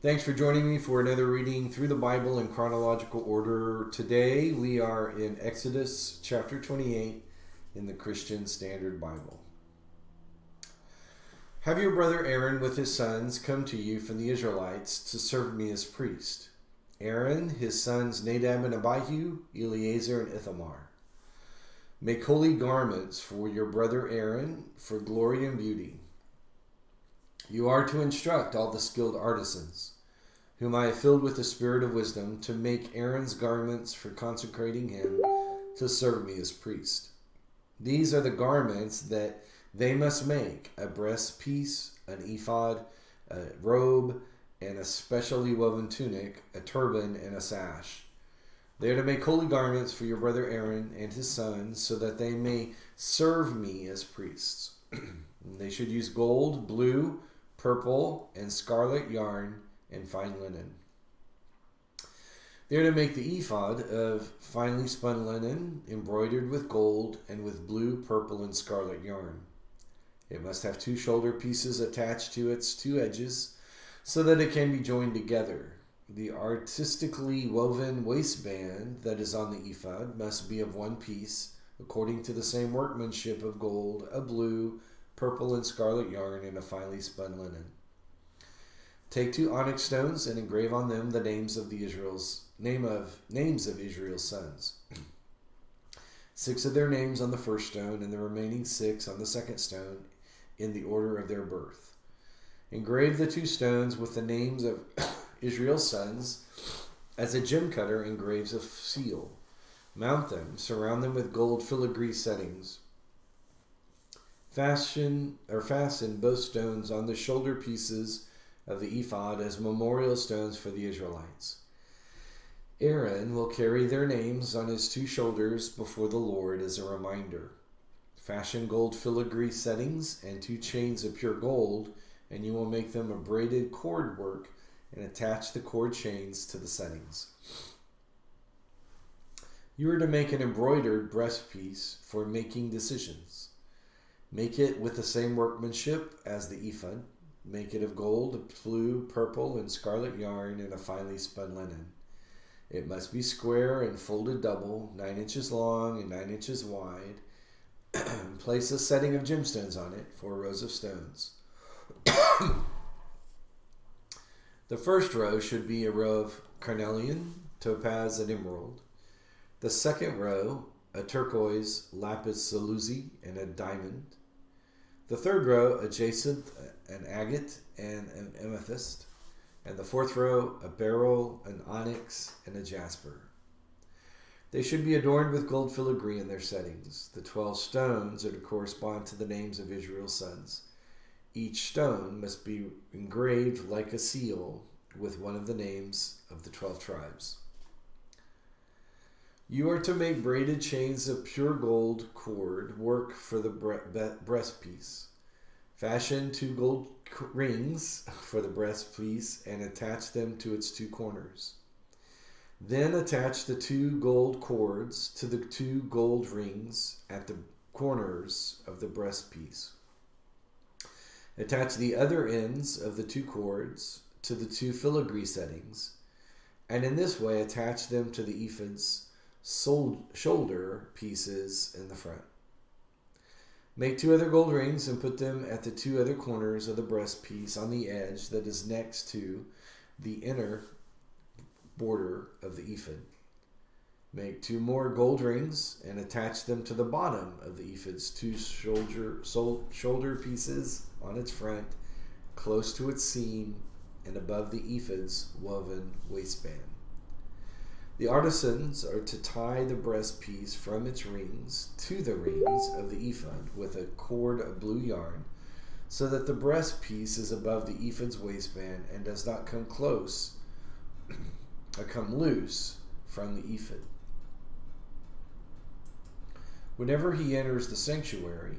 Thanks for joining me for another reading through the Bible in chronological order. Today we are in Exodus chapter 28 in the Christian Standard Bible. Have your brother Aaron with his sons come to you from the Israelites to serve me as priest. Aaron, his sons Nadab and Abihu, Eleazar and Ithamar. Make holy garments for your brother Aaron for glory and beauty. You are to instruct all the skilled artisans, whom I have filled with the spirit of wisdom, to make Aaron's garments for consecrating him to serve me as priest. These are the garments that they must make: a breastpiece, an ephod, a robe, and a specially woven tunic, a turban, and a sash. They are to make holy garments for your brother Aaron and his sons, so that they may serve me as priests. They should use gold, blue, purple, and scarlet yarn and fine linen. They are to make the ephod of finely spun linen, embroidered with gold and with blue, purple, and scarlet yarn. It must have 2 shoulder pieces attached to its 2 edges, so that it can be joined together. The artistically woven waistband that is on the ephod must be of 1 piece, according to the same workmanship of gold, a blue, purple, and scarlet yarn, and a finely spun linen. Take 2 onyx stones and engrave on them the names of Israel's sons. 6 of their names on the first stone, and the remaining 6 on the second stone, in the order of their birth. Engrave the 2 stones with the names of Israel's sons, as a gem cutter engraves a seal. Mount them, surround them with gold filigree settings. Fasten both stones on the shoulder pieces of the ephod as memorial stones for the Israelites. Aaron will carry their names on his 2 shoulders before the Lord as a reminder. Fashion gold filigree settings and 2 chains of pure gold, and you will make them a braided cord work and attach the cord chains to the settings. You are to make an embroidered breastpiece for making decisions. Make it with the same workmanship as the ephod. Make it of gold, blue, purple, and scarlet yarn, and a finely spun linen. It must be square and folded double, 9 inches long and 9 inches wide. Place a setting of gemstones on it, 4 rows of stones. The first row should be a row of carnelian, topaz, and emerald. The second row, a turquoise, lapis lazuli, and a diamond. The third row, a jacinth, an agate, and an amethyst. And the fourth row, a beryl, an onyx, and a jasper. They should be adorned with gold filigree in their settings. The 12 stones are to correspond to the names of Israel's sons. Each stone must be engraved like a seal with one of the names of the 12 tribes. You are to make braided chains of pure gold cord work for the breastpiece. Fashion 2 gold rings for the breastpiece and attach them to its 2 corners. Then attach the 2 gold cords to the 2 gold rings at the corners of the breastpiece. Attach the other ends of the 2 cords to the 2 filigree settings, and in this way attach them to the ephod's shoulder pieces in the front. Make 2 other gold rings and put them at the 2 other corners of the breastpiece on the edge that is next to the inner border of the ephod. Make 2 more gold rings and attach them to the bottom of the ephod's 2 shoulder pieces on its front, close to its seam and above the ephod's woven waistband. The artisans are to tie the breastpiece from its rings to the rings of the ephod with a cord of blue yarn, so that the breastpiece is above the ephod's waistband and does not come loose from the ephod. Whenever he enters the sanctuary,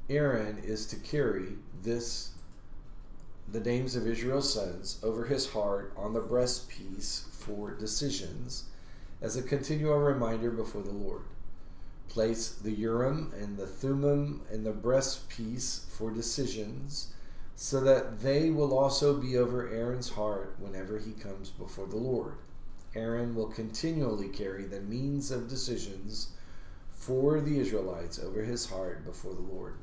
Aaron is to carry the names of Israel's sons over his heart on the breastpiece for decisions, as a continual reminder before the Lord. Place the Urim and the Thummim in the breastpiece for decisions, so that they will also be over Aaron's heart whenever he comes before the Lord. Aaron will continually carry the means of decisions for the Israelites over his heart before the Lord.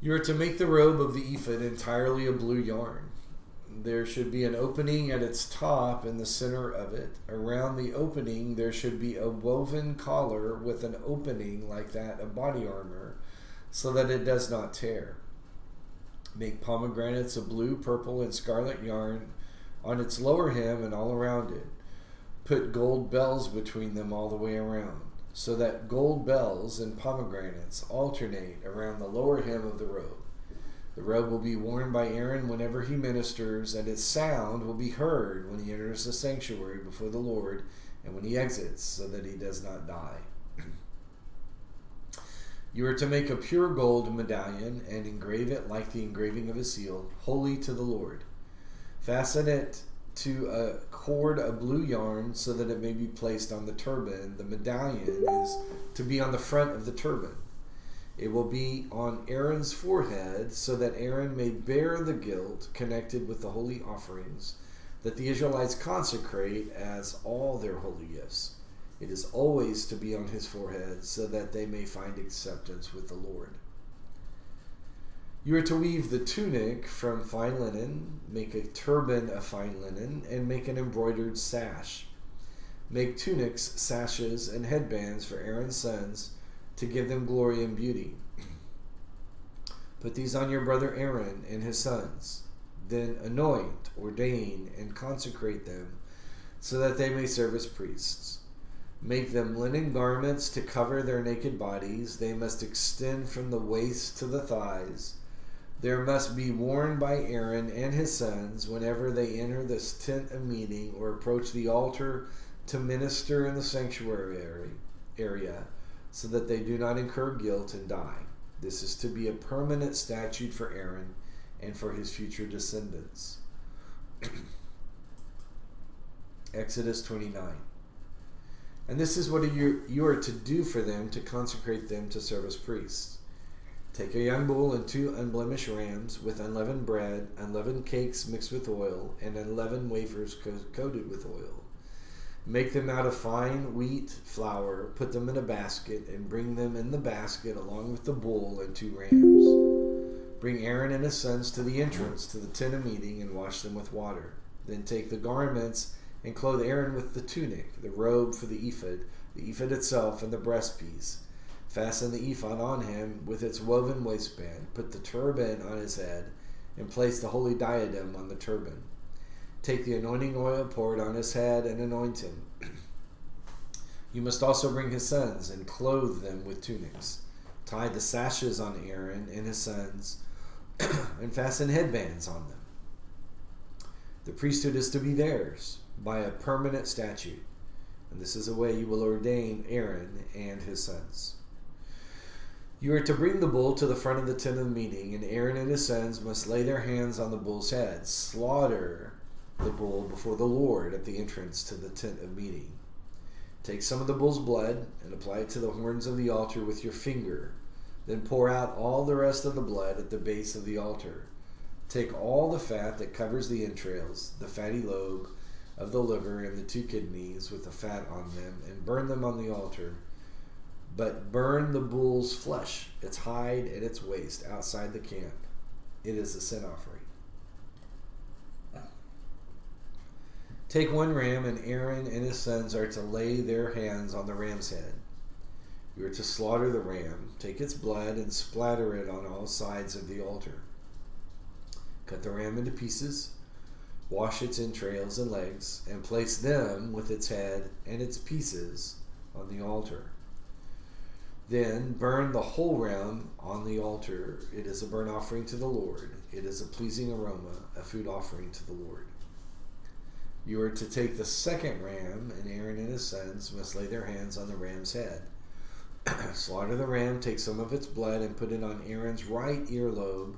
You are to make the robe of the ephod entirely of blue yarn. There should be an opening at its top in the center of it. Around the opening there should be a woven collar with an opening like that of body armor, so that it does not tear. Make pomegranates of blue, purple, and scarlet yarn on its lower hem and all around it. Put gold bells between them all the way around, so that gold bells and pomegranates alternate around the lower hem of the robe. The robe will be worn by Aaron whenever he ministers, and its sound will be heard when he enters the sanctuary before the Lord and when he exits, so that he does not die. You are to make a pure gold medallion and engrave it like the engraving of a seal, holy to the Lord. Fasten it to a cord of blue yarn so that it may be placed on the turban. The medallion is to be on the front of the turban. It will be on Aaron's forehead so that Aaron may bear the guilt connected with the holy offerings that the Israelites consecrate as all their holy gifts. It is always to be on his forehead so that they may find acceptance with the Lord. You are to weave the tunic from fine linen, make a turban of fine linen, and make an embroidered sash. Make tunics, sashes, and headbands for Aaron's sons to give them glory and beauty. Put these on your brother Aaron and his sons. Then anoint, ordain, and consecrate them so that they may serve as priests. Make them linen garments to cover their naked bodies. They must extend from the waist to the thighs. There must be worn by Aaron and his sons whenever they enter this tent of meeting or approach the altar to minister in the sanctuary area, so that they do not incur guilt and die. This is to be a permanent statute for Aaron and for his future descendants. Exodus 29. And this is what you are to do for them to consecrate them to serve as priests. Take a young bull and 2 unblemished rams with unleavened bread, unleavened cakes mixed with oil, and unleavened wafers coated with oil. Make them out of fine wheat flour, put them in a basket, and bring them in the basket along with the bull and 2 rams. Bring Aaron and his sons to the entrance to the tent of meeting and wash them with water. Then take the garments and clothe Aaron with the tunic, the robe for the ephod itself, and the breastpiece. Fasten the ephod on him with its woven waistband. Put the turban on his head, and place the holy diadem on the turban. Take the anointing oil, pour it on his head, and anoint him. You must also bring his sons and clothe them with tunics. Tie the sashes on Aaron and his sons, and fasten headbands on them. The priesthood is to be theirs by a permanent statute, and this is the way you will ordain Aaron and his sons. You are to bring the bull to the front of the tent of meeting, and Aaron and his sons must lay their hands on the bull's head. Slaughter the bull before the Lord at the entrance to the tent of meeting. Take some of the bull's blood and apply it to the horns of the altar with your finger. Then pour out all the rest of the blood at the base of the altar. Take all the fat that covers the entrails, the fatty lobe of the liver, and the 2 kidneys with the fat on them, and burn them on the altar. But burn the bull's flesh, its hide, and its waist outside the camp. It is a sin offering. Take 1 ram, and Aaron and his sons are to lay their hands on the ram's head. You are to slaughter the ram, take its blood, and splatter it on all sides of the altar. Cut the ram into pieces, wash its entrails and legs, and place them with its head and its pieces on the altar. Then burn the whole ram on the altar. It is a burnt offering to the Lord. It is a pleasing aroma, a food offering to the Lord. You are to take the 2nd ram, and Aaron and his sons must lay their hands on the ram's head. Slaughter the ram, take some of its blood, and put it on Aaron's right earlobe,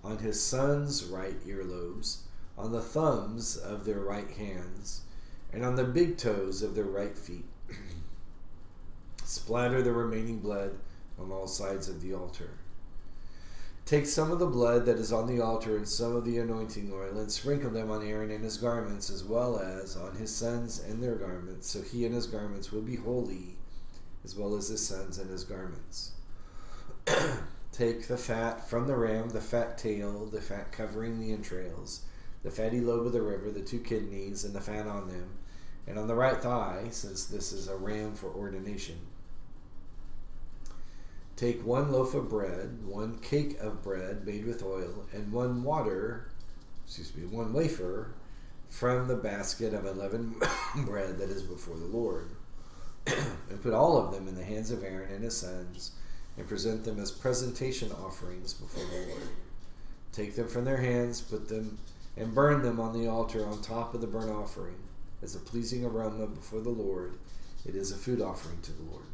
on his sons' right earlobes, on the thumbs of their right hands, and on the big toes of their right feet. Splatter the remaining blood on all sides of the altar. Take some of the blood that is on the altar and some of the anointing oil, and sprinkle them on Aaron and his garments, as well as on his sons and their garments, so he and his garments will be holy, as well as his sons and his garments. Take the fat from the ram, the fat tail, the fat covering the entrails, the fatty lobe of the river, the 2 kidneys, and the fat on them, and on the right thigh, since this is a ram for ordination. Take 1 loaf of bread, 1 cake of bread made with oil, and 1 wafer from the basket of unleavened bread that is before the Lord. And put all of them in the hands of Aaron and his sons, and present them as presentation offerings before the Lord. Take them from their hands, put them and burn them on the altar on top of the burnt offering as a pleasing aroma before the Lord. It is a food offering to the Lord.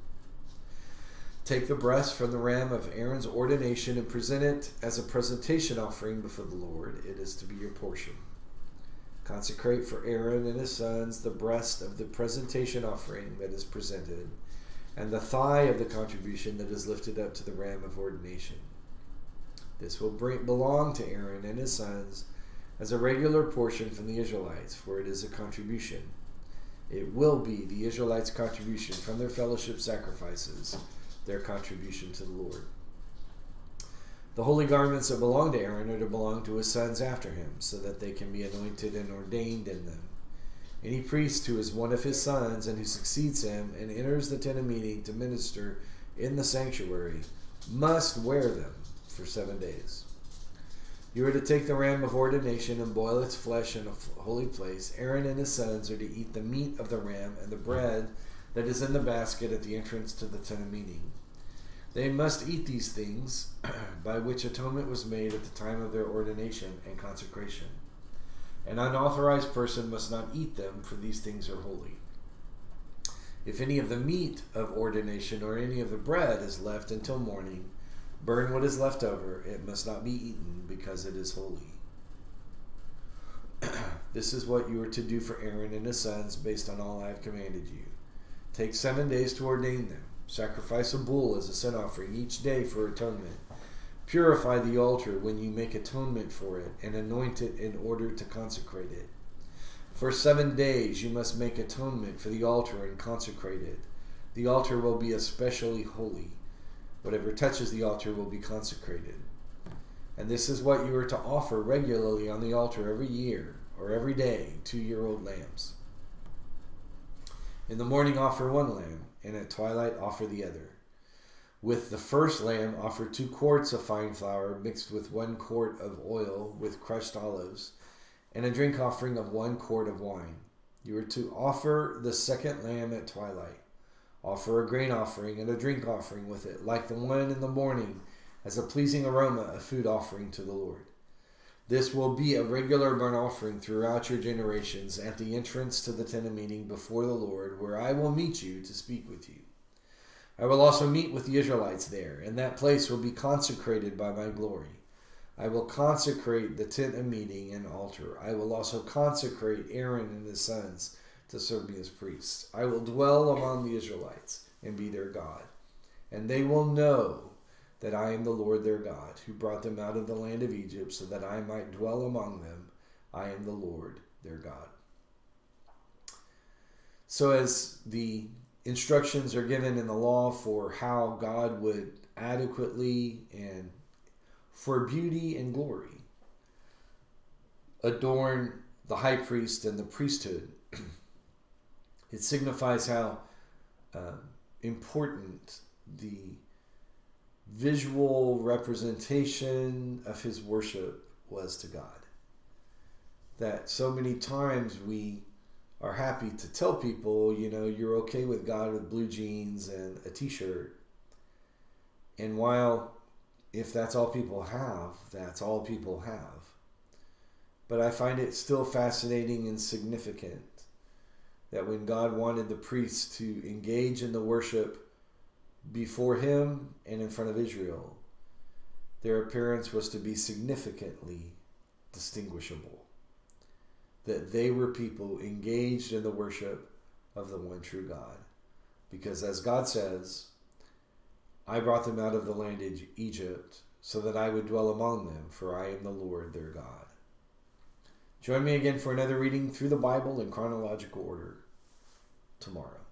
Take the breast from the ram of Aaron's ordination and present it as a presentation offering before the Lord. It is to be your portion. Consecrate for Aaron and his sons the breast of the presentation offering that is presented, and the thigh of the contribution that is lifted up to the ram of ordination. This will belong to Aaron and his sons as a regular portion from the Israelites, for it is a contribution. It will be the Israelites' contribution from their fellowship sacrifices, their contribution to the Lord. The holy garments that belong to Aaron are to belong to his sons after him, so that they can be anointed and ordained in them. Any priest who is one of his sons and who succeeds him and enters the tent of meeting to minister in the sanctuary must wear them for 7 days. You are to take the ram of ordination and boil its flesh in a holy place. Aaron and his sons are to eat the meat of the ram and the bread that is in the basket at the entrance to the tent of meeting. They must eat these things by which atonement was made at the time of their ordination and consecration. An unauthorized person must not eat them, for these things are holy. If any of the meat of ordination or any of the bread is left until morning, burn what is left over. It must not be eaten, because it is holy. This is what you are to do for Aaron and his sons, based on all I have commanded you. Take 7 days to ordain them. Sacrifice a bull as a sin offering each day for atonement. Purify the altar when you make atonement for it, and anoint it in order to consecrate it. For 7 days you must make atonement for the altar and consecrate it. The altar will be especially holy. Whatever touches the altar will be consecrated. And this is what you are to offer regularly on the altar every year, or every day, 2-year-old lambs. In the morning offer 1 lamb, and at twilight offer the other. With the first lamb offer 2 quarts of fine flour mixed with 1 quart of oil with crushed olives, and a drink offering of 1 quart of wine. You are to offer the second lamb at twilight. Offer a grain offering and a drink offering with it, like the one in the morning, as a pleasing aroma, a food offering to the Lord. This will be a regular burnt offering throughout your generations at the entrance to the tent of meeting before the Lord, where I will meet you to speak with you. I will also meet with the Israelites there, and that place will be consecrated by my glory. I will consecrate the tent of meeting and altar. I will also consecrate Aaron and his sons to serve me as priests. I will dwell among the Israelites and be their God, and they will know that I am the Lord their God, who brought them out of the land of Egypt, so that I might dwell among them. I am the Lord their God. So as the instructions are given in the law for how God would adequately and for beauty and glory adorn the high priest and the priesthood, it signifies how important the visual representation of his worship was to God. That so many times we are happy to tell people, you're okay with God with blue jeans and a t-shirt. And while if that's all people have, that's all people have. But I find it still fascinating and significant that when God wanted the priests to engage in the worship before him and in front of Israel, their appearance was to be significantly distinguishable. That they were people engaged in the worship of the one true God. Because as God says, I brought them out of the land of Egypt, so that I would dwell among them, for I am the Lord their God. Join me again for another reading through the Bible in chronological order tomorrow.